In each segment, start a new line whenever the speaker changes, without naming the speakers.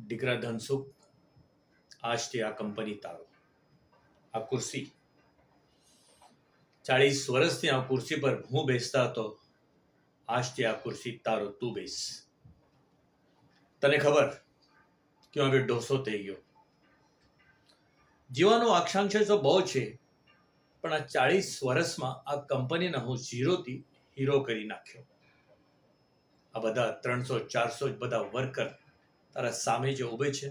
દીકરા ધનસુખ, આજથી આ કંપની તારો. આ ખુરશી 40 વર્ષથી આ ખુરશી પર હું બેસતા હતો. આજથી આ ખુરશી તારો, તું બેસ. તને ખબર કે હું હવે ડોસો થઈ ગયો. જીવાનો આકાંક્ષા તો બહુ છે, પણ આ 40 વર્ષમાં આ કંપનીના હું ઝીરોથી હીરો કરી નાખ્યો. આ બધા 300-400 જ બધા વર્કર તારા સામે જે ઊભે છે,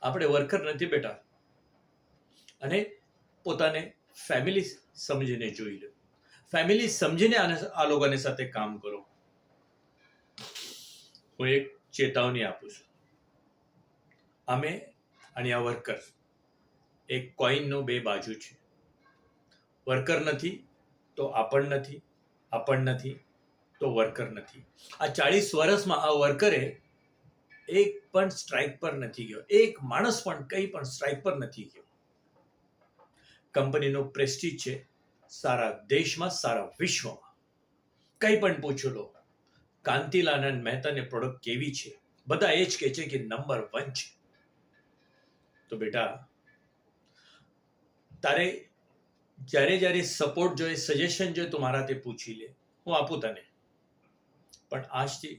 આપણે વર્કર નથી બેટા. અને પોતાને ફેમિલી સમજીને જોઈ લો. ફેમિલી સમજીને આ લોકોની સાથે કામ કરો. હું એક ચેતવણી આપું છું. અમે અને આ વર્કર એક કોઈનનો બે બાજુ છે. વર્કર નથી તો આપણ નથી, આપણ નથી તો વર્કર નથી. આ 40 વર્ષમાં આ વર્કરે એક પણ સ્ટ્રાઇક પર નથી ગયો. એક માણસ પણ કંઈ પણ સ્ટ્રાઇક પર નથી ગયો. કંપનીનો પ્રેસ્ટીજ છે સારા દેશમાં, સારા વિશ્વમાં. કંઈ પણ પૂછો લો, કાંતિલાલ અને મહેતાની પ્રોડક્ટ કેવી છે, બધા એ જ કહે છે કે નંબર 1 છે. તો બેટા, તારે જ્યારે સપોર્ટ જોઈએ, સજેશન જોઈએ, તો મારાથી પૂછી લે, હું આપું તને. પણ આજથી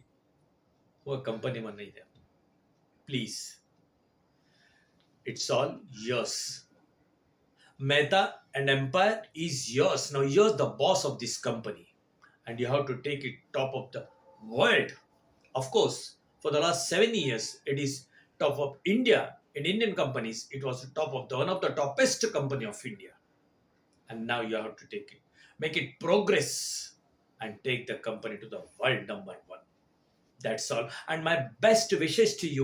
હું કંપનીમાં નહીં રહેતો. Please, it's all yours. Mehta and Empire is yours. Now you're the boss of this company and you have to take it top of the world. Of course, for the last 7 years, it is top of India. In Indian companies, it was the top of the one of the toppest company of India. And now you have to take it, make it progress and take the company to the world number 1. That's all. And my best wishes to you.